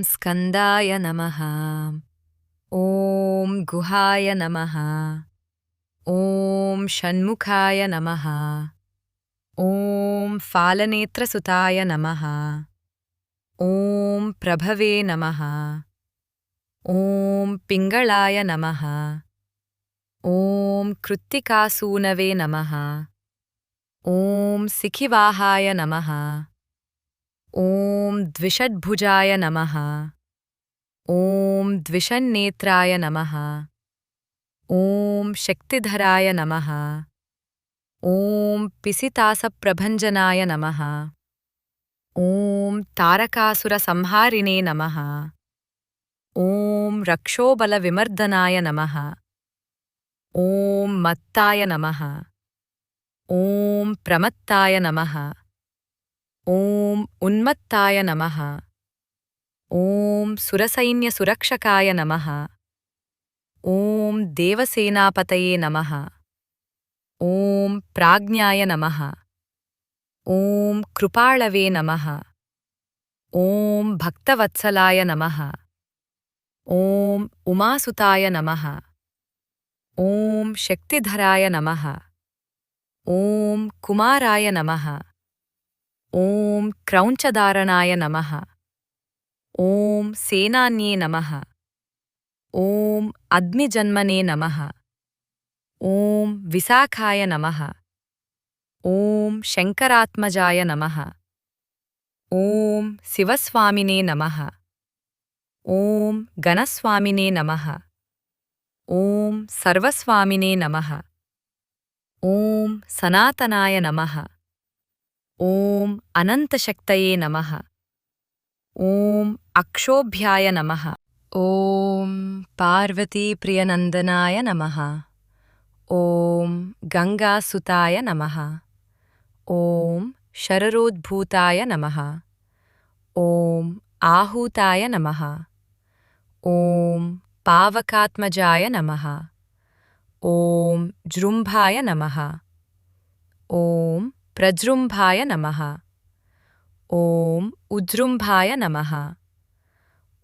स्कन्दाय नमः। ॐ गुहाय नमः। ॐ षण्मुखाय नमः। ॐ फालनेत्रसुताय नमः। ॐ प्रभवे नमः। ॐ पिङ्गळाय नमः। ॐ कृत्तिकासूनवे नमः। ॐ सिखिवाहाय नमः। ॐ द्विषड्भुजाय नमः। ॐ द्विषन्नेत्राय नमः। ॐ शक्तिधराय नमः। ॐ पिसितासप्रभञ्जनाय नमः। ॐ तारकासुरसंहारिणे नमः। ॐ रक्षोबलविमर्दनाय नमः। ॐ मत्ताय नमः। ॐ प्रमत्ताय नमः। ॐ उन्मत्ताय नमः। ॐ सुरसैन्यसुरक्षकाय नमः। ॐ देवसेनापतये नमः। ॐ प्राज्ञाय नमः। ॐ कृपाळवे नमः। ॐ भक्तवत्सलाय नमः। ॐ उमासुताय नमः। ॐ शक्तिधराय नमः। ॐ कुमाराय नमः। ॐ क्रौञ्चधारणाय नमः। ॐ सेनान्ये नमः। ॐ अग्निजन्मने नमः। ॐ विशाखाय नमः। ॐ शङ्करात्मजाय नमः। ॐ शिवस्वामिने नमः। ॐ गणस्वामिने नमः। ॐ सर्वस्वामिने नमः। ॐ सनातनाय नमः। ॐ अनन्तशक्तये नमः। ॐ अक्षोभ्याय नमः। ॐ पार्वतीप्रियनन्दनाय नमः। ॐ गङ्गासुताय नमः। ॐ शररोद्भूताय नमः। ॐ आहूताय नमः। ॐ पावकात्मजाय नमः। ॐ जृम्भाय नमः। ॐ प्रजृम्भाय नमः। ॐ उज्जृम्भाय नमः।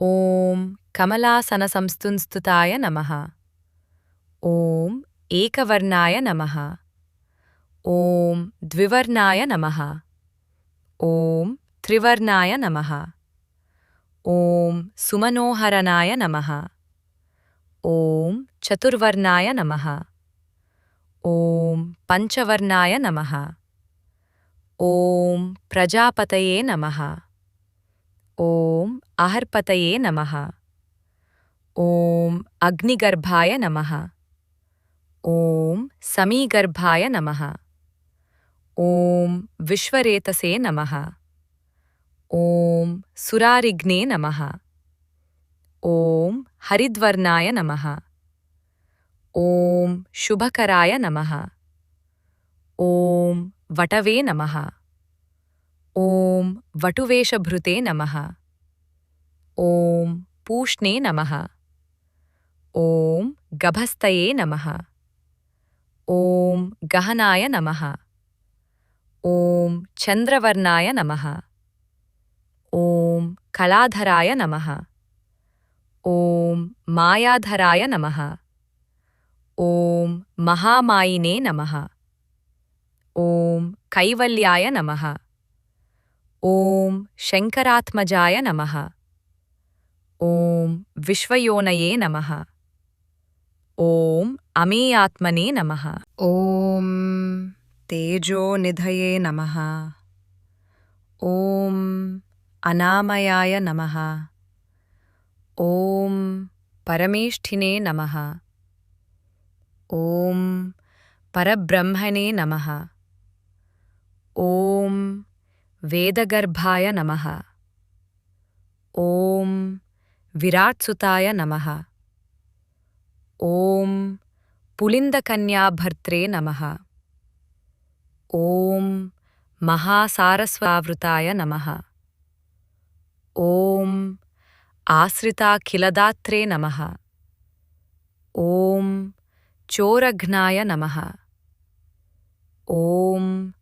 ॐ कमलासनसंस्तुताय नमः। ॐ एकवर्णाय नमः। ॐ द्विवर्णाय नमः। ॐ त्रिवर्णाय नमः। ॐ सुमनोहरनाय नमः। ॐ चतुर्वर्णाय नमः। ॐ पञ्चवर्णाय नमः। ॐ प्रजापतये नमः। ॐ अहर्पतये नमः। ॐ अग्निगर्भाय नमः। ॐ समीगर्भाय नमः। ॐ विश्वरेतसे नमः। ॐ सुरारिघ्ने नमः। ॐ हरिद्वर्णाय नमः। ॐ शुभकराय नमः। ॐ वटवे नमः। ॐ वटुवेशभृते नमः। ॐ पूष्णे नमः। ॐ गभस्तये नमः। ॐ गहनाय नमः। ॐ चन्द्रवर्णाय नमः। ॐ कलाधराय नमः। ॐ मायाधराय नमः। ॐ महामायिने नमः। ॐ कैवल्याय नमः। ॐ शङ्करात्मजाय नमः। ॐ विश्वयोनये नमः। ॐ अमेयात्मने नमः। ॐ तेजोनिधये नमः। ॐ अनामयाय नमः। ॐ परमेष्ठिने नमः। ॐ परब्रह्मणे नमः। ॐ वेदगर्भाय नमः। ॐ विराट्सुताय नमः। ॐ पुलिन्दकन्याभर्त्रे नमः। ॐ महासारस्वतावृताय नमः। ॐ आश्रिताखिलदात्रे नमः। ॐ चोरघ्नाय नमः। ॐ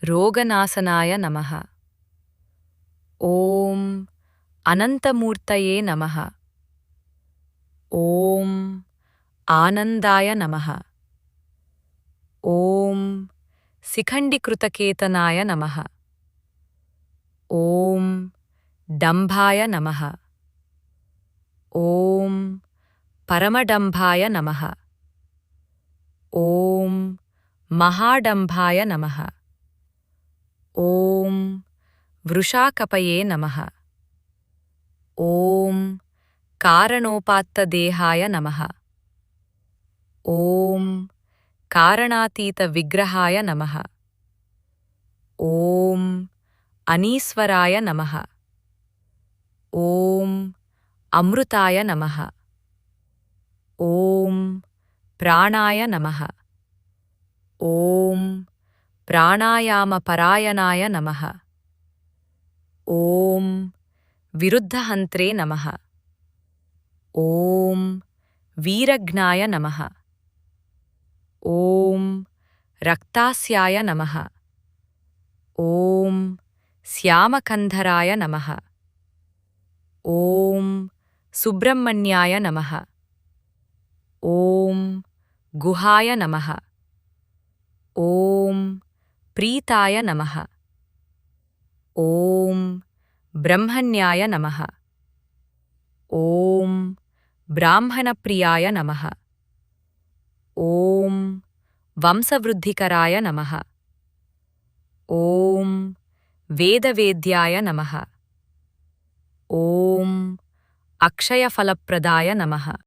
रोगनाशनाय नमः। ॐ अनन्तमूर्तये नमः। ॐ आनन्दाय नमः। ॐ शिखण्डिकृतकेतनाय नमः। ॐ डम्भाय नमः। ॐ परमडम्भाय नमः। ॐ महाडम्भाय नमः। ॐ वृषाकपये नमः। ॐ कारणोपात्तदेहाय नमः। ॐ कारणातीतविग्रहाय नमः। ॐ अनीश्वराय नमः। ॐ अमृताय नमः। ॐ प्राणाय नमः। ॐ प्राणायामपरायणाय नमः। ॐ विरुद्धहन्त्रे नमः। ॐ वीरघ्नाय नमः। ॐ रक्तास्याय नमः। ॐ श्यामकन्धराय नमः। ॐ सुब्रह्मण्याय नमः। ॐ गुहाय नमः। ॐ प्रीताय नमः। ॐ ब्रह्मण्याय नमः। ॐ ब्राह्मणप्रियाय नमः। ॐ वंशवृद्धिकराय नमः। ॐ वेदवेद्याय नमः। ॐ अक्षयफलप्रदाय नमः।